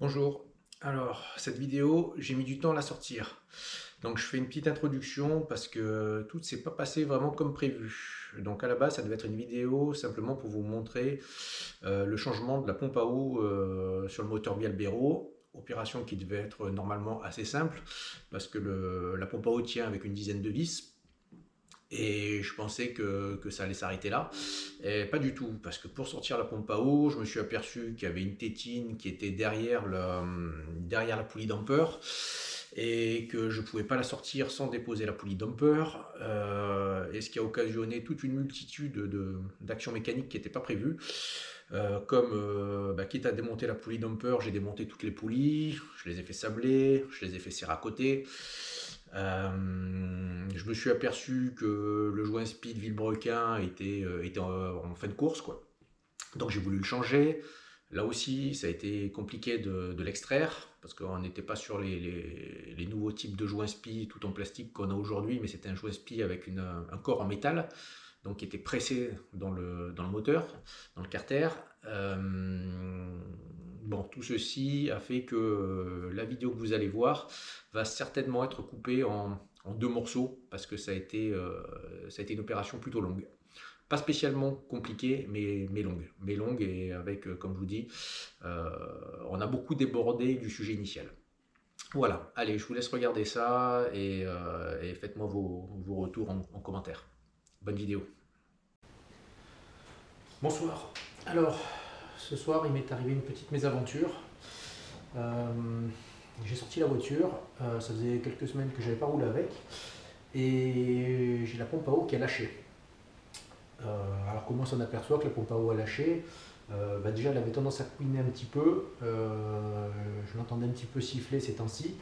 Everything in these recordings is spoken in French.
Bonjour, alors cette vidéo, j'ai mis du temps à la sortir. Donc je fais une petite introduction parce que tout ne s'est pas passé vraiment comme prévu. Donc à la base, ça devait être une vidéo simplement pour vous montrer le changement de la pompe à eau sur le moteur Bielbero. Opération qui devait être normalement assez simple parce que la pompe à eau tient avec une dizaine de vis. Et je pensais que ça allait s'arrêter là. Et pas du tout, parce que pour sortir la pompe à eau, je me suis aperçu qu'il y avait une tétine qui était derrière la poulie damper et que je ne pouvais pas la sortir sans déposer la poulie damper. Et ce qui a occasionné toute une multitude d'actions mécaniques qui n'étaient pas prévues. Quitte à démonter la poulie damper, j'ai démonté toutes les poulies, je les ai fait sabler, je les ai fait serrer à côté. Je me suis aperçu que le joint speed Villebrequin était en fin de course, quoi. Donc j'ai voulu le changer. Là aussi, ça a été compliqué de l'extraire parce qu'on n'était pas sur les nouveaux types de joints SPI tout en plastique qu'on a aujourd'hui, mais c'était un joint SPI avec un corps en métal, donc qui était pressé dans le moteur, dans le carter. Bon, tout ceci a fait que la vidéo que vous allez voir va certainement être coupée en deux morceaux parce que ça a été une opération plutôt longue. Pas spécialement compliquée, mais longue. Mais longue et avec, comme je vous dis, euh, on a beaucoup débordé du sujet initial. Voilà, allez, je vous laisse regarder ça et faites-moi vos retours en commentaire. Bonne vidéo. Bonsoir. Alors, ce soir, il m'est arrivé une petite mésaventure. Euh, j'ai sorti la voiture, ça faisait quelques semaines que je n'avais pas roulé avec, et j'ai la pompe à eau qui a lâché. Alors comment on s'en aperçoit que la pompe à eau a lâché? Déjà elle avait tendance à couiner un petit peu, je l'entendais un petit peu siffler ces temps-ci,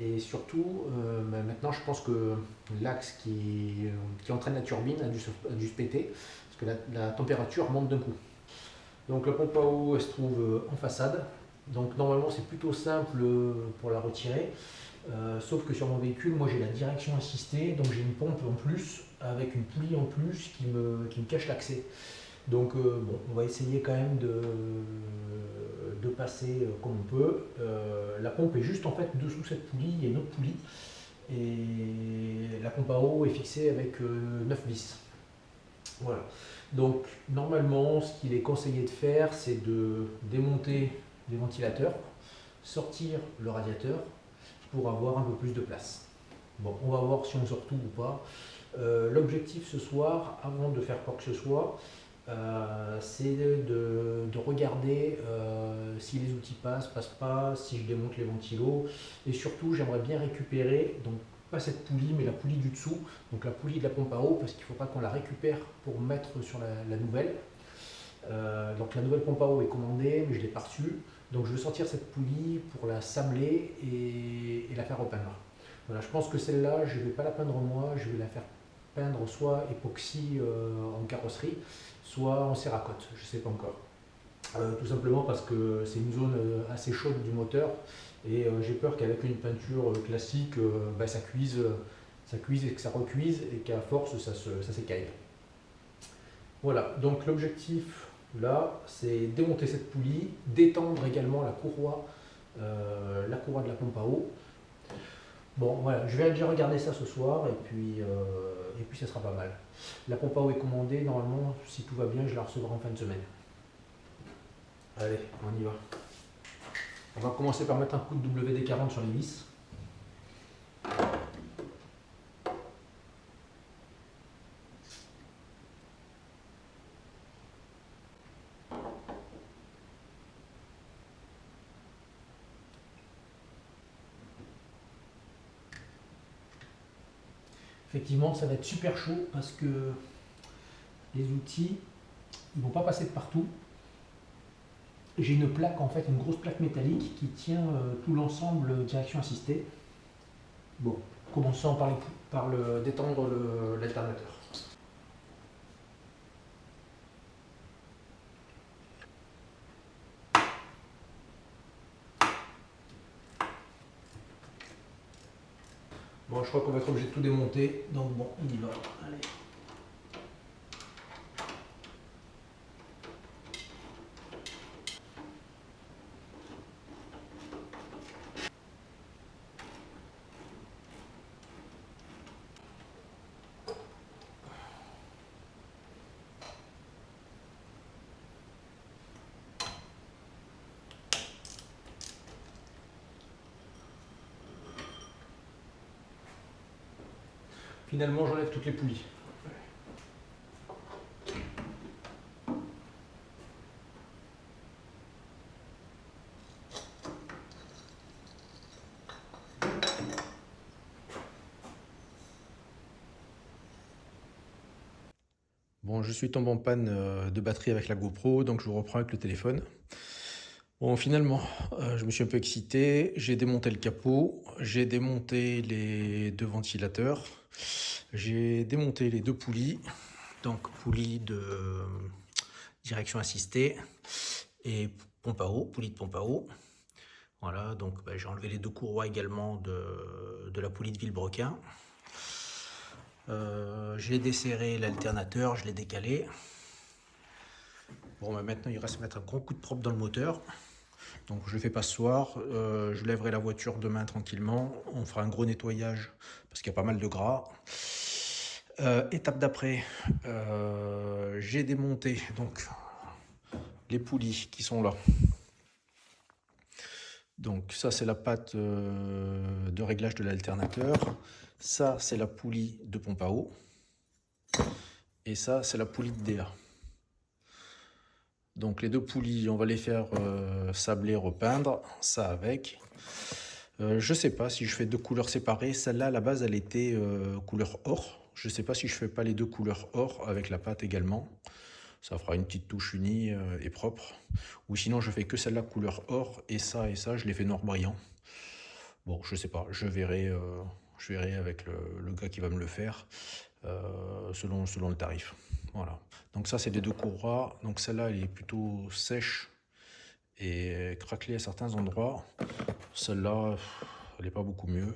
et surtout maintenant je pense que l'axe qui entraîne la turbine a dû se péter, parce que la température monte d'un coup. Donc la pompe à eau elle se trouve en façade, donc normalement c'est plutôt simple pour la retirer. Sauf que sur mon véhicule, moi j'ai la direction assistée, donc j'ai une pompe en plus avec une poulie en plus qui me cache l'accès. Donc bon, on va essayer quand même de passer comme on peut. La pompe est juste en fait dessous cette poulie, il y a une autre poulie. Et la pompe à eau est fixée avec 9 vis. Voilà. Donc normalement, ce qu'il est conseillé de faire, c'est de démonter les ventilateurs, sortir le radiateur pour avoir un peu plus de place. Bon, on va voir si on sort tout ou pas. L'objectif ce soir, avant de faire quoi que ce soit, c'est de regarder si les outils passent pas, si je démonte les ventilos. Et surtout, j'aimerais bien récupérer, donc pas cette poulie, mais la poulie du dessous, donc la poulie de la pompe à eau, parce qu'il faudra qu'on la récupère pour mettre sur la nouvelle. Donc la nouvelle pompe à eau est commandée, mais je ne l'ai pas reçue. Donc je vais sortir cette poulie pour la sabler et la faire repeindre. Voilà, je pense que celle-là, je ne vais pas la peindre moi, je vais la faire peindre soit époxy en carrosserie, soit en céracote, je ne sais pas encore. Tout simplement parce que c'est une zone assez chaude du moteur et j'ai peur qu'avec une peinture classique, ça cuise et que ça recuise et qu'à force ça s'écaille. Voilà, donc l'objectif là, c'est démonter cette poulie, d'étendre également la courroie de la pompe à eau. Bon, voilà, je vais déjà regarder ça ce soir et puis ça sera pas mal. La pompe à eau est commandée, normalement, si tout va bien, je la recevrai en fin de semaine. Allez, on y va. On va commencer par mettre un coup de WD-40 sur les vis. Effectivement, ça va être super chaud parce que les outils, ils vont pas passer de partout. J'ai une plaque, en fait, une grosse plaque métallique qui tient tout l'ensemble direction assistée. Bon, commençons par détendre l'alternateur. Bon, je crois qu'on va être obligé de tout démonter, donc bon, on y va. Allez. Finalement, j'enlève toutes les poulies. Bon, je suis tombé en panne de batterie avec la GoPro, donc je vous reprends avec le téléphone. Bon, finalement, je me suis un peu excité, j'ai démonté le capot, j'ai démonté les deux ventilateurs, j'ai démonté les deux poulies, donc poulie de direction assistée et pompe à eau, poulie de pompe à eau. Voilà, donc j'ai enlevé les deux courroies également de la poulie de Villebrequin. J'ai desserré l'alternateur, je l'ai décalé. Bon, maintenant il reste à mettre un gros coup de propre dans le moteur. Donc je le fais pas ce soir, je lèverai la voiture demain tranquillement. On fera un gros nettoyage parce qu'il y a pas mal de gras. Étape d'après, j'ai démonté donc les poulies qui sont là. Donc ça c'est la patte de réglage de l'alternateur. Ça c'est la poulie de pompe à eau. Et ça c'est la poulie de DA. Donc les deux poulies, on va les faire sabler, repeindre, ça avec. Je sais pas si je fais deux couleurs séparées. Celle-là, à la base, elle était couleur or. Je sais pas si je fais pas les deux couleurs or avec la pâte également. Ça fera une petite touche unie et propre. Ou sinon, je fais que celle-là couleur or et ça, je les fais noir brillant. Bon, je sais pas, je verrai avec le gars qui va me le faire selon le tarif. Voilà. Donc ça, c'est les deux courroies. Donc celle-là, elle est plutôt sèche et craquelée à certains endroits. Celle-là, elle n'est pas beaucoup mieux.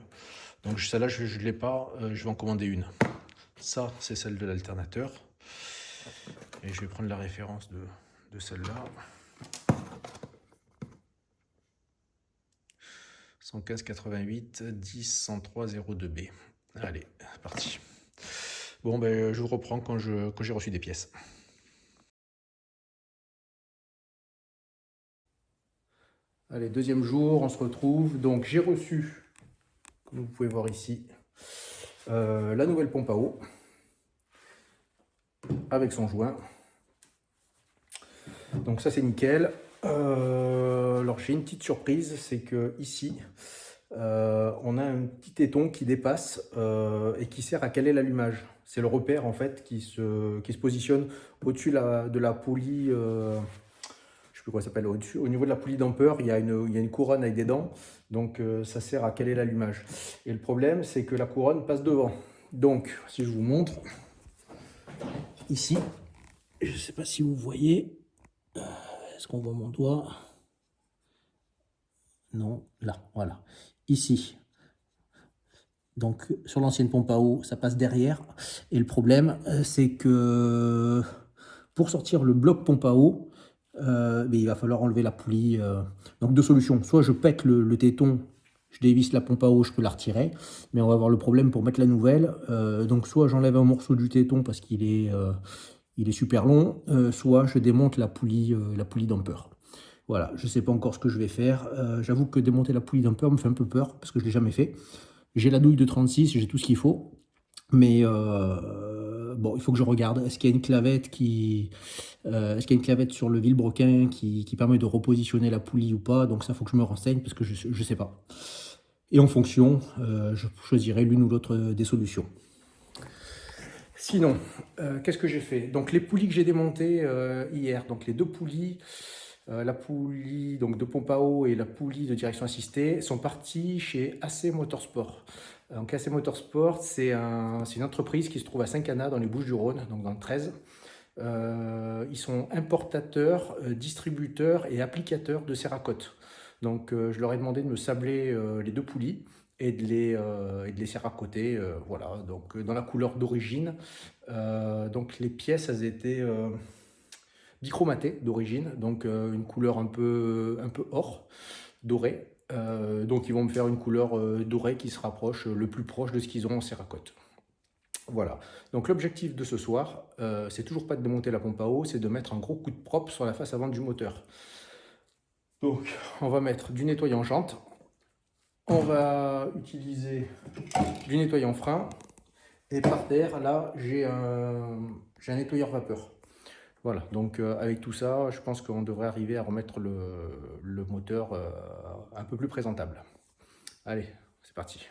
Donc celle-là, je ne l'ai pas, je vais en commander une. Ça, c'est celle de l'alternateur. Et je vais prendre la référence de celle-là. 115 88 10 103 02B. Allez, parti. Bon, je vous reprends quand j'ai reçu des pièces. Allez, deuxième jour, on se retrouve. Donc j'ai reçu, comme vous pouvez voir ici, la nouvelle pompe à eau avec son joint. Donc ça c'est nickel. Alors j'ai une petite surprise, c'est que ici on a un petit téton qui dépasse et qui sert à caler l'allumage. C'est le repère en fait qui se positionne au-dessus de la poulie. Je sais plus quoi ça s'appelle, au niveau de la poulie d'ampeur, il y a une couronne avec des dents, donc ça sert à caler l'allumage. Et le problème, c'est que la couronne passe devant. Donc, si je vous montre, ici, je ne sais pas si vous voyez, est-ce qu'on voit mon doigt? Non, là, voilà, ici. Donc, sur l'ancienne pompe à eau, ça passe derrière. Et le problème, c'est que pour sortir le bloc pompe à eau, mais il va falloir enlever la poulie. Donc deux solutions, soit je pète le téton, je dévisse la pompe à eau, je peux la retirer, mais on va avoir le problème pour mettre la nouvelle. Donc soit j'enlève un morceau du téton parce qu'il est super long, soit je démonte la poulie d'ampeur. Voilà, je ne sais pas encore ce que je vais faire. J'avoue que démonter la poulie d'ampeur me fait un peu peur parce que je ne l'ai jamais fait. J'ai la douille de 36, j'ai tout ce qu'il faut. Mais bon, il faut que je regarde. Est-ce qu'il y a une clavette sur le Villebrequin qui permet de repositionner la poulie ou pas? Donc ça, il faut que je me renseigne parce que je ne sais pas. Et en fonction, je choisirai l'une ou l'autre des solutions. Sinon, qu'est-ce que j'ai fait? Donc les poulies que j'ai démontées hier, donc les deux poulies, la poulie donc, de pompe à eau et la poulie de direction assistée sont parties chez AC Motorsport. Donc AC Motorsport, c'est une entreprise qui se trouve à Saint-Cana dans les Bouches-du-Rhône, donc dans le 13. Ils sont importateurs, distributeurs et applicateurs de céracote. Donc je leur ai demandé de me sabler les deux poulies et de les céracoter, voilà, donc dans la couleur d'origine. Donc les pièces, elles étaient dichromatées d'origine, donc une couleur un peu or, doré. Donc ils vont me faire une couleur dorée qui se rapproche le plus proche de ce qu'ils ont en céracote. Voilà, donc l'objectif de ce soir, c'est toujours pas de démonter la pompe à eau, c'est de mettre un gros coup de propre sur la face avant du moteur. Donc on va mettre du nettoyant jante, on va utiliser du nettoyant frein Et par terre, là, j'ai un nettoyeur vapeur. Voilà, donc avec tout ça, je pense qu'on devrait arriver à remettre le moteur un peu plus présentable. Allez, c'est parti.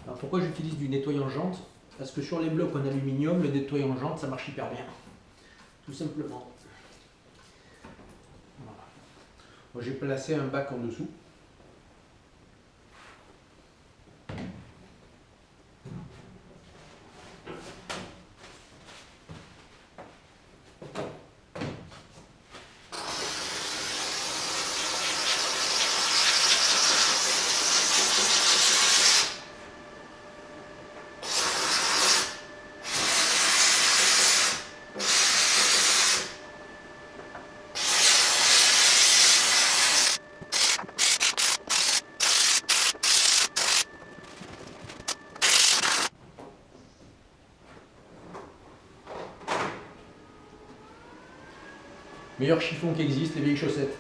Alors pourquoi j'utilise du nettoyant jante? Parce que sur les blocs en aluminium, le nettoyant jante, ça marche hyper bien. Tout simplement. Voilà. Moi, j'ai placé un bac en dessous. Meilleur chiffon qui existe, les vieilles chaussettes.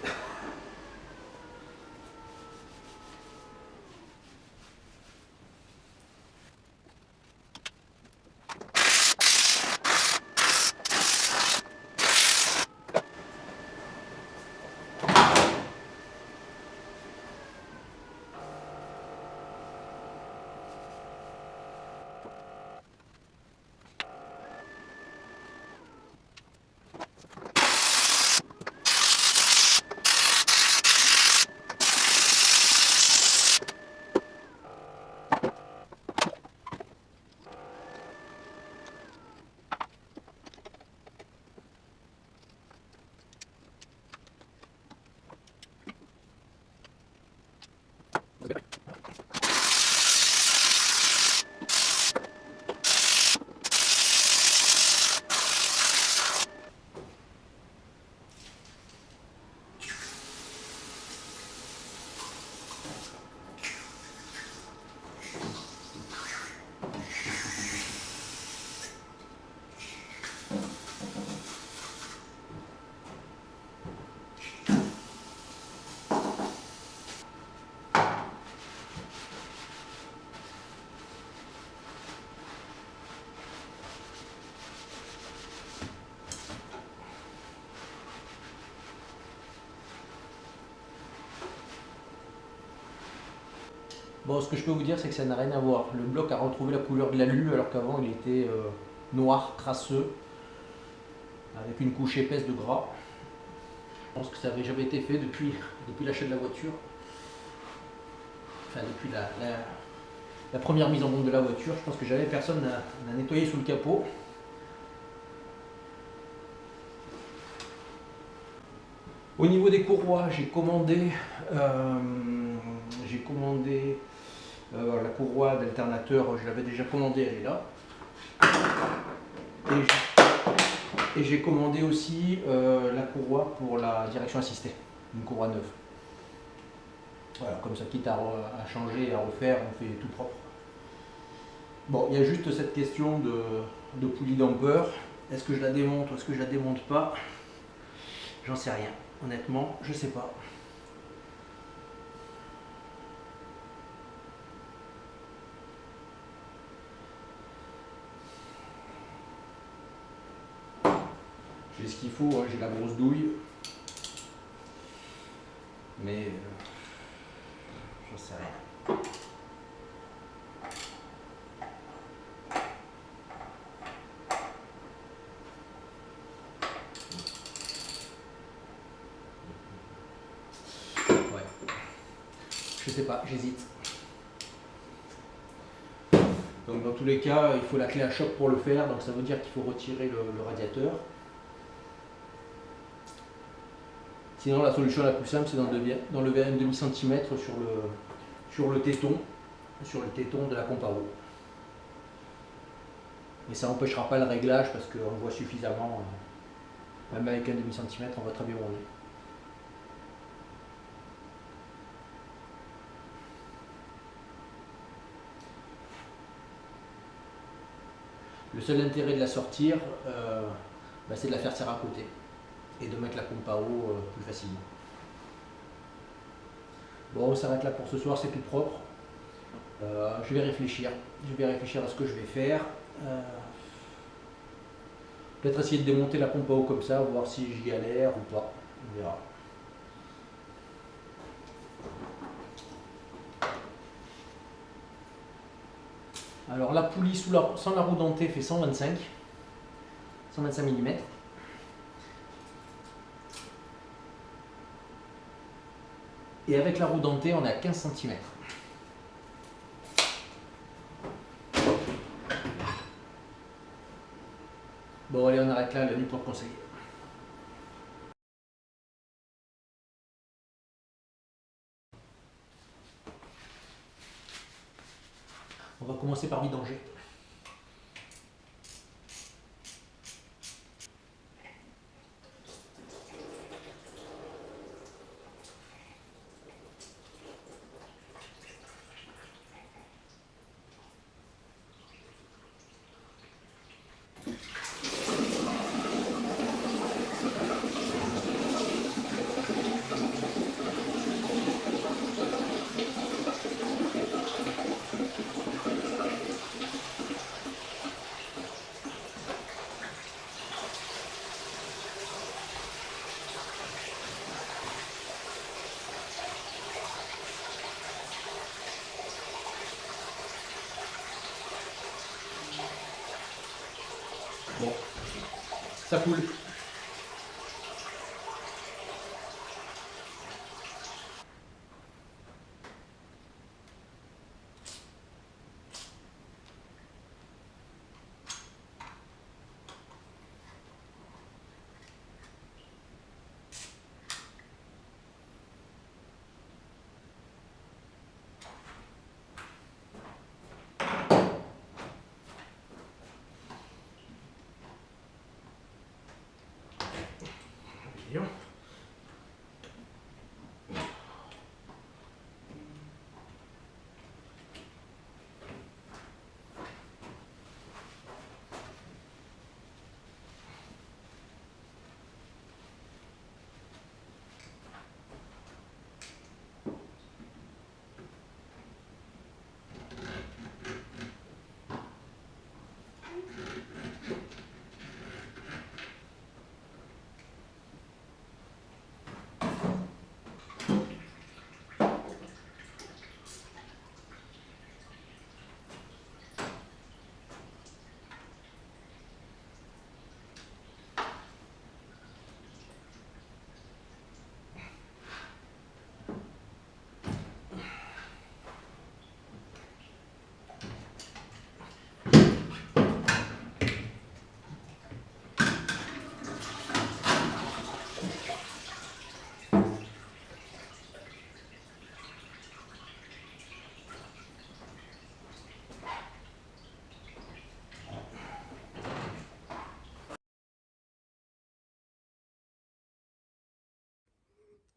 Bon, ce que je peux vous dire, c'est que ça n'a rien à voir. Le bloc a retrouvé la couleur de l'alu alors qu'avant il était noir, crasseux, avec une couche épaisse de gras. Je pense que ça n'avait jamais été fait depuis l'achat de la voiture. Enfin, depuis la première mise en vente de la voiture. Je pense que jamais personne n'a nettoyé sous le capot. Au niveau des courroies, j'ai commandé la courroie d'alternateur, je l'avais déjà commandée, elle est là. Et j'ai commandé aussi la courroie pour la direction assistée, une courroie neuve. Voilà, comme ça, quitte à changer et à refaire, on fait tout propre. Bon, il y a juste cette question de poulie damper. Est-ce que je la démonte ou est-ce que je la démonte pas? J'en sais rien. Honnêtement, je sais pas. J'ai ce qu'il faut, hein, j'ai la grosse douille. Mais j'en sais rien. Ouais. Je sais pas, j'hésite. Donc dans tous les cas, il faut la clé à choc pour le faire, donc ça veut dire qu'il faut retirer le radiateur. Sinon la solution la plus simple, c'est d'enlever un demi-centimètre sur le téton de la pompe à eau. Et ça n'empêchera pas le réglage parce qu'on voit suffisamment, même avec un demi-centimètre, on voit très bien où on est. Le seul intérêt de la sortir, c'est de la faire tirer à côté et de mettre la pompe à eau plus facilement. Bon, on s'arrête là pour ce soir, c'est tout propre. Je vais réfléchir à ce que je vais faire. Peut-être essayer de démonter la pompe à eau comme ça, voir si j'y galère ou pas. On verra. Alors la poulie sans la roue dentée fait 125 mm. Et avec la roue dentée, on est à 15 cm. Bon allez, on arrête là, la nuit pour conseiller. On va commencer par vidanger. Bon, ça coule. Bien.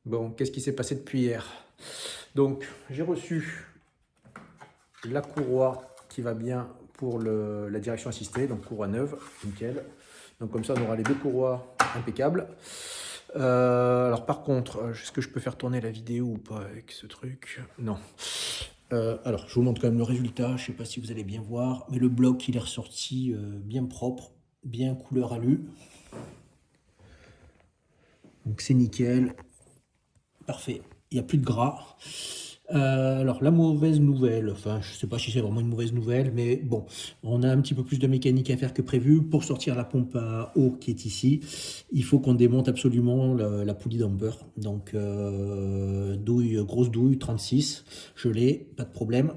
Bon, qu'est-ce qui s'est passé depuis hier? Donc, j'ai reçu la courroie qui va bien pour la direction assistée, donc courroie neuve, nickel. Donc comme ça, on aura les deux courroies impeccables. Alors par contre, est-ce que je peux faire tourner la vidéo ou pas avec ce truc? Non. Alors, je vous montre quand même le résultat. Je ne sais pas si vous allez bien voir, mais le bloc, il est ressorti bien propre, bien couleur alu. Donc c'est nickel. Parfait. Il n'y a plus de gras. Alors la mauvaise nouvelle, enfin je ne sais pas si c'est vraiment une mauvaise nouvelle, mais bon, on a un petit peu plus de mécanique à faire que prévu. Pour sortir la pompe à eau qui est ici, il faut qu'on démonte absolument la poulie damper. Donc douille, grosse douille, 36, je l'ai, pas de problème.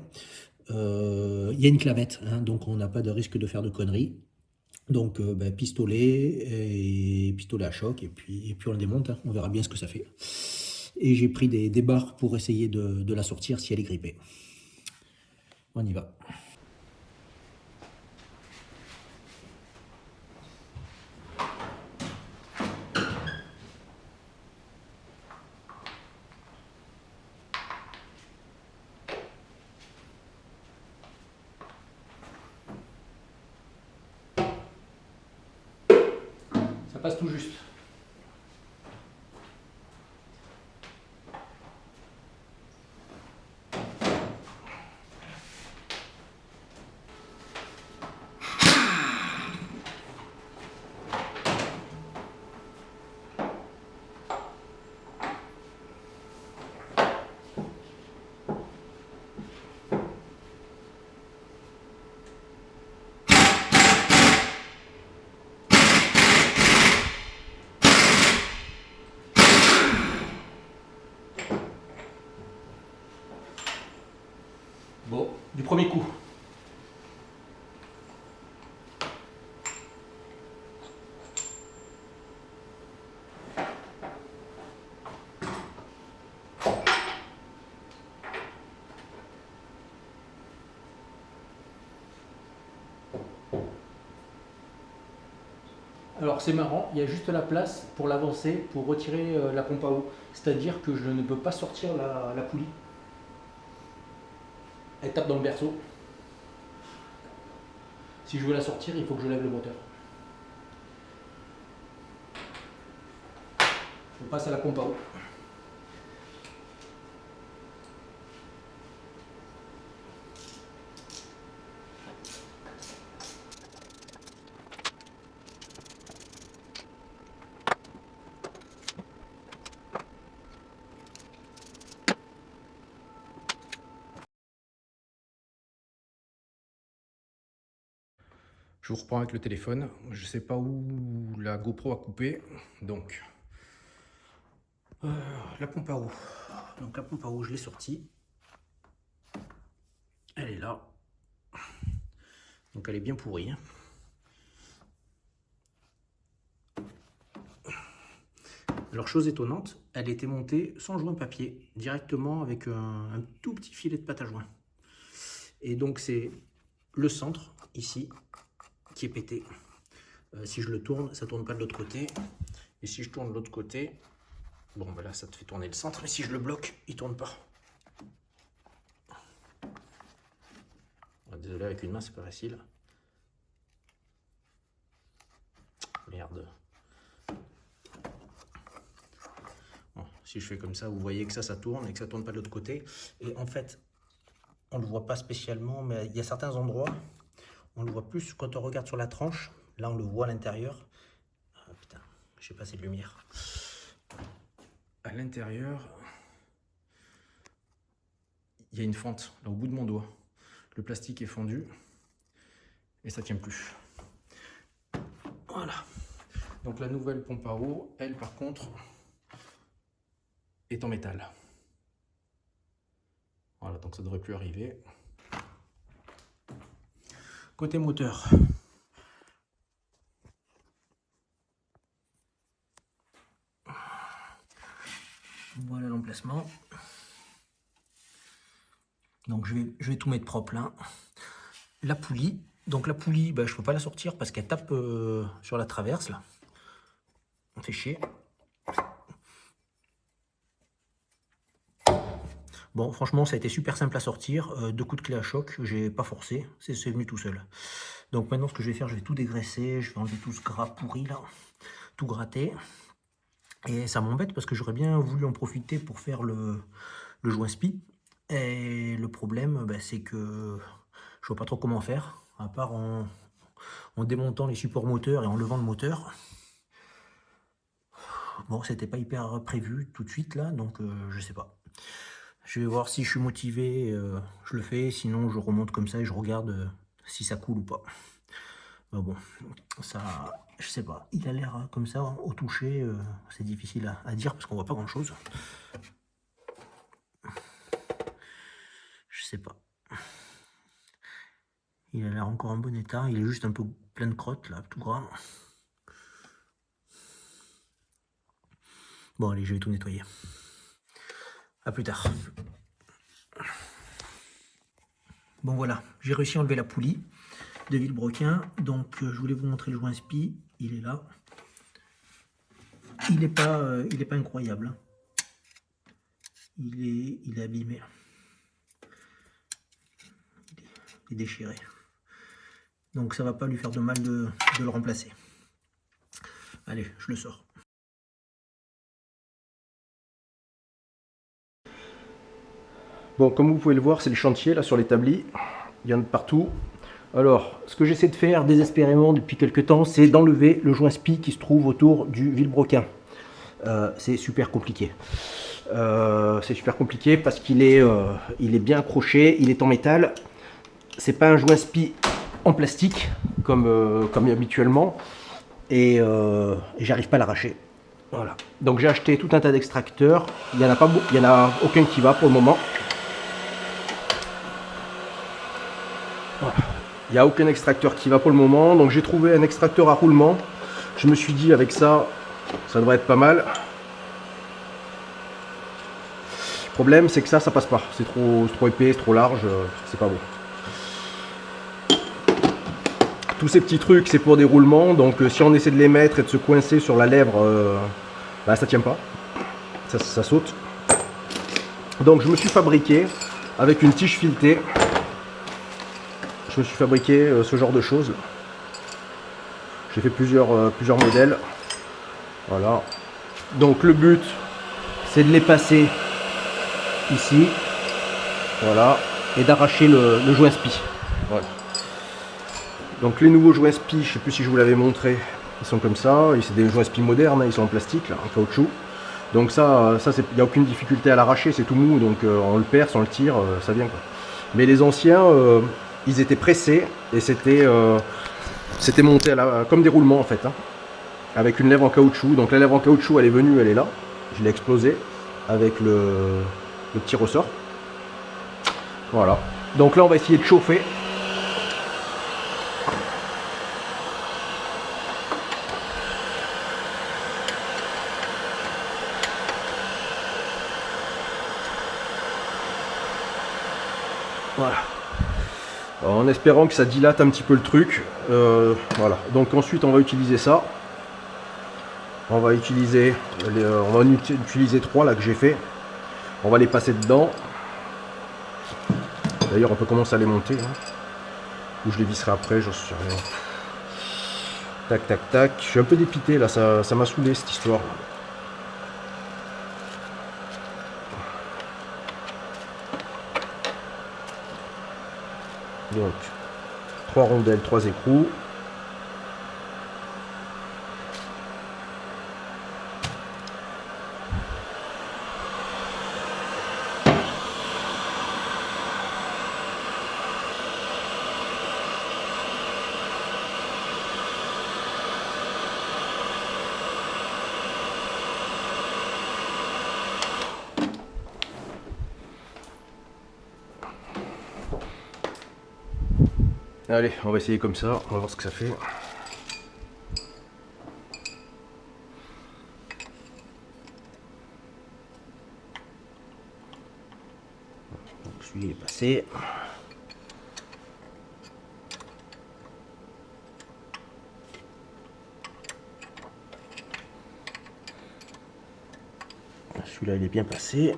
Il y a une clavette, hein, donc on n'a pas de risque de faire de conneries. Donc pistolet et pistolet à choc, et puis on le démonte, hein, on verra bien ce que ça fait. Et j'ai pris des barres pour essayer de la sortir si elle est grippée. On y va. passe tout juste. Bon, du premier coup. Alors c'est marrant, il y a juste la place pour l'avancer, pour retirer la pompe à eau. C'est-à-dire que je ne peux pas sortir la poulie. Elle tape dans le berceau. Si je veux la sortir, il faut que je lève le moteur. Je passe à la pompe à eau. Je vous reprends avec le téléphone. Je ne sais pas où la GoPro a coupé. Donc, la pompe à eau. Donc la pompe à eau, je l'ai sortie. Elle est là. Donc elle est bien pourrie. Alors chose étonnante, elle était montée sans joint papier, directement avec un tout petit filet de pâte à joint. Et donc c'est le centre, ici, qui est pété. Si je le tourne, ça ne tourne pas de l'autre côté. Et si je tourne de l'autre côté, bon ben là ça te fait tourner le centre, mais si je le bloque, il ne tourne pas. Désolé, avec une main c'est pas facile. Merde. Bon, si je fais comme ça, vous voyez que ça tourne et que ça tourne pas de l'autre côté. Et en fait, on le voit pas spécialement, mais il y a certains endroits, on le voit plus quand on regarde sur la tranche. Là, on le voit à l'intérieur. Ah, putain, j'ai pas assez de lumière. À l'intérieur, il y a une fente là au bout de mon doigt. Le plastique est fendu et ça tient plus. Voilà. Donc la nouvelle pompe à eau, elle par contre, est en métal. Voilà, donc ça devrait plus arriver. Côté moteur. Voilà l'emplacement. Donc je vais tout mettre propre là. La poulie. Donc la poulie, je ne peux pas la sortir parce qu'elle tape sur la traverse là. On fait chier. Bon, franchement, ça a été super simple à sortir. 2 coups de clé à choc, j'ai pas forcé, c'est venu tout seul. Donc maintenant, ce que je vais faire, je vais tout dégraisser, je vais enlever tout ce gras pourri là, tout gratter. Et ça m'embête parce que j'aurais bien voulu en profiter pour faire le joint spi. Et le problème, c'est que je vois pas trop comment faire, à part en démontant les supports moteurs et en levant le moteur. Bon, c'était pas hyper prévu tout de suite là, donc je sais pas. Je vais voir si je suis motivé, je le fais, sinon je remonte comme ça et je regarde si ça coule ou pas. Mais bon, ça, je sais pas, il a l'air comme ça, au toucher, c'est difficile à dire parce qu'on voit pas grand chose. Je sais pas. Il a l'air encore en bon état, il est juste un peu plein de crottes là, tout gras. Bon allez, je vais tout nettoyer. A plus tard. Bon voilà, j'ai réussi à enlever la poulie de Villebrequin. Donc je voulais vous montrer le joint spi, il est là. Il est pas incroyable. Il est abîmé. Il est déchiré. Donc ça va pas lui faire de mal de le remplacer. Allez, je le sors. Bon, comme vous pouvez le voir, c'est le chantier là sur l'établi. Il y en a de partout. Alors, ce que j'essaie de faire désespérément depuis quelques temps, c'est d'enlever le joint spi qui se trouve autour du vilebrequin. C'est super compliqué. Parce qu'il est, il est bien accroché, il est en métal. C'est pas un joint spi en plastique comme habituellement. Et j'arrive pas à l'arracher. Voilà. Donc j'ai acheté tout un tas d'extracteurs. Il n'y en a pas, il y en a aucun qui va pour le moment. Voilà. Il n'y a aucun extracteur qui va pour le moment. Donc j'ai trouvé un extracteur à roulement. Je me suis dit avec ça, ça devrait être pas mal. Le problème c'est que ça passe pas. C'est trop épais, c'est trop large, c'est pas bon. Tous ces petits trucs c'est pour des roulements. Donc si on essaie de les mettre et de se coincer sur la lèvre, bah, ça tient pas. Ça saute. Donc je me suis fabriqué avec une tige filetée. Je me suis fabriqué ce genre de choses. J'ai fait plusieurs modèles. Voilà. Donc le but, c'est de les passer ici. Voilà. Et d'arracher le joint spi. Voilà. Donc les nouveaux joints spi, je ne sais plus si je vous l'avais montré, ils sont comme ça. C'est des joints spi modernes, ils sont en plastique, là, en caoutchouc. Donc ça il n'y a aucune difficulté à l'arracher, c'est tout mou. Donc on le perce, on le tire, ça vient quoi. Mais les anciens, ils étaient pressés et c'était monté comme des roulements en fait, hein, avec une lèvre en caoutchouc. Donc la lèvre en caoutchouc elle est venue, elle est là, je l'ai explosée avec le petit ressort. Voilà. Donc là on va essayer de chauffer. Voilà. En espérant que ça dilate un petit peu le truc. Voilà. Donc ensuite on va utiliser ça. On va utiliser trois là que j'ai fait. On va les passer dedans. D'ailleurs on peut commencer à les monter. Hein. Ou je les visserai après, j'en sais rien. Tac tac tac. Je suis un peu dépité là, ça m'a saoulé cette histoire. Donc 3 rondelles, 3 écrous. Allez, on va essayer comme ça, on va voir ce que ça fait. Donc celui-là est passé. Celui-là il est bien passé.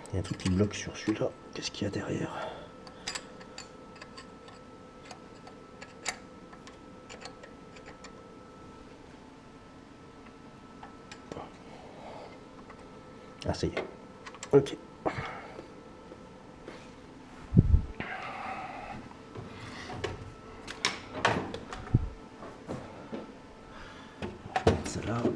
Il y a un truc qui bloque sur celui-là. Qu'est-ce qu'il y a derrière? Ah, ça y est. Ok. Je vais mettre ça là. Ok.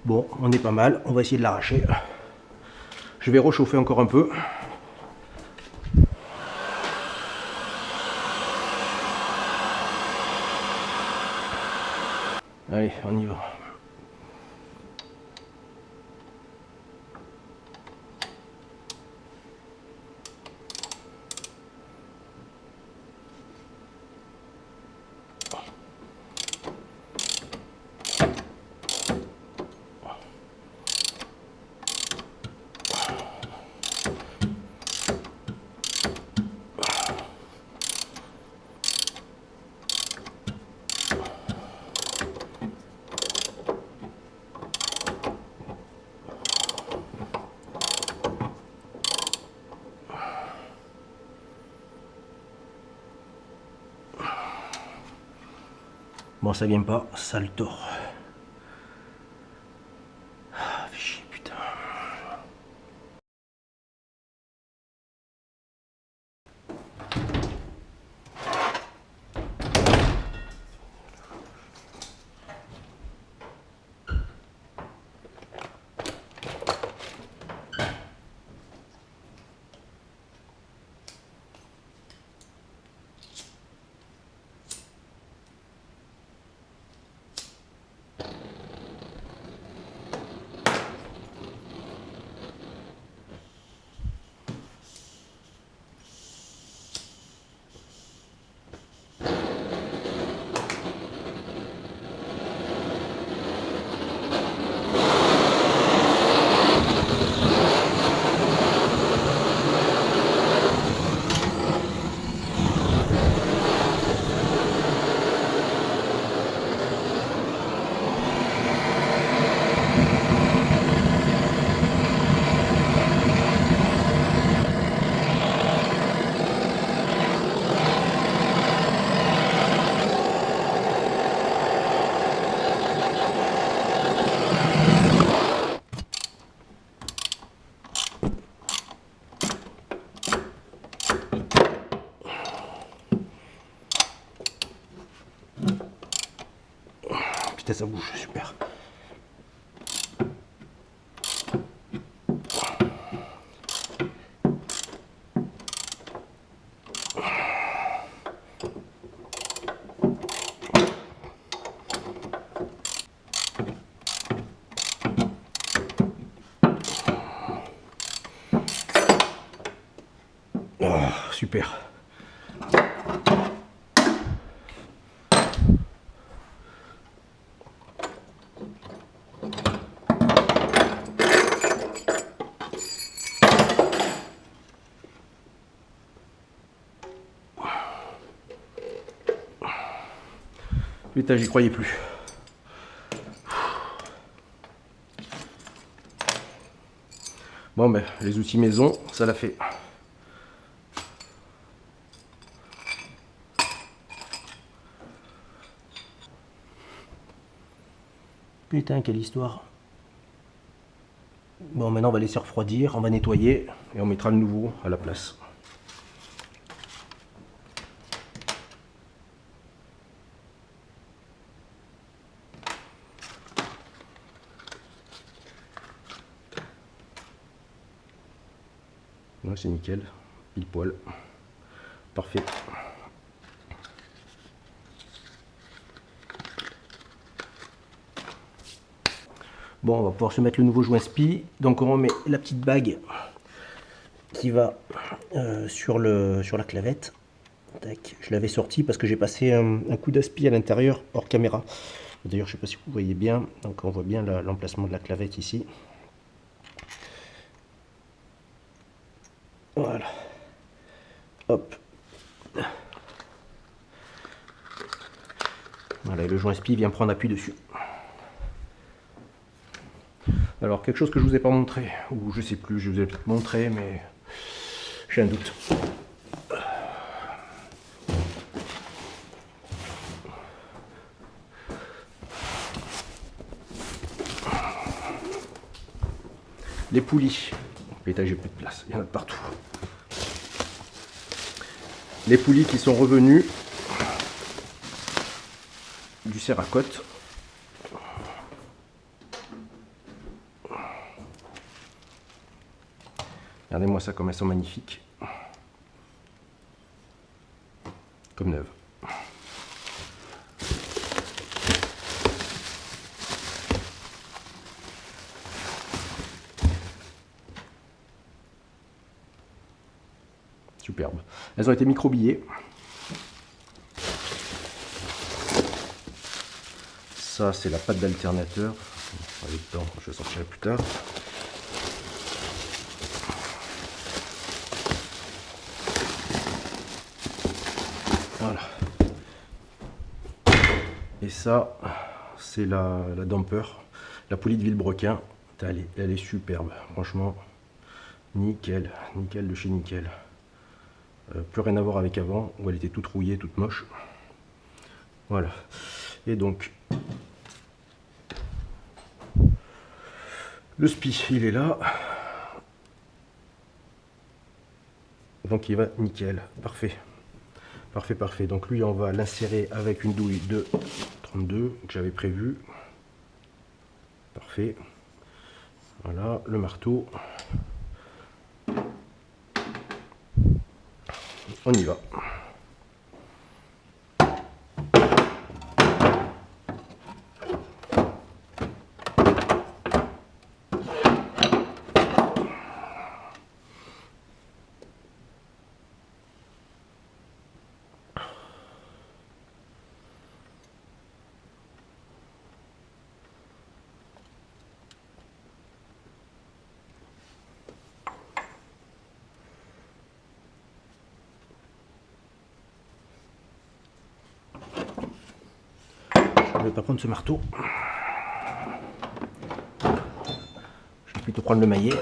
Bon, on est pas mal, on va essayer de l'arracher. Je vais rechauffer encore un peu. Allez, on y va. Bon, ça vient pas, ça le tord. Ah, fais chier, putain. Putain, ça bouge, super. Oh, super. Putain, j'y croyais plus. Bon ben, les outils maison, ça l'a fait. Putain, quelle histoire. Bon, maintenant on va laisser refroidir, on va nettoyer et on mettra le nouveau à la place. Ouais, c'est nickel, pile poil, parfait. Bon, on va pouvoir se mettre le nouveau joint SPI. Donc on remet la petite bague qui va sur la clavette. Tac. Je l'avais sorti parce que j'ai passé un coup d'aspi à l'intérieur hors caméra. D'ailleurs, je ne sais pas si vous voyez bien. Donc on voit bien l'emplacement de la clavette ici. Voilà. Hop. Voilà, et le joint SPI vient prendre appui dessus. Alors, quelque chose que je vous ai pas montré, ou je sais plus, je vous ai peut-être montré, mais j'ai un doute. Les poulies. Putain, j'ai plus de place, il y en a de partout. Les poulies qui sont revenues du Cerakote. Regardez-moi ça comme elles sont magnifiques. Comme neuves. Superbe. Elles ont été microbillées. Ça, c'est la pâte d'alternateur. Allez dedans, je vais sortir plus tard. Voilà. Et ça, c'est la damper, la poulie de Villebrequin. Elle est superbe, franchement. Nickel, nickel de chez nickel. Plus rien à voir avec avant, où elle était toute rouillée, toute moche. Voilà. Et donc, le spi, il est là. Donc il va nickel, parfait. Parfait, parfait. Donc lui, on va l'insérer avec une douille de 32 que j'avais prévu. Parfait. Voilà, le marteau. On y va. Je ne vais pas prendre ce marteau. Je vais plutôt prendre le maillet.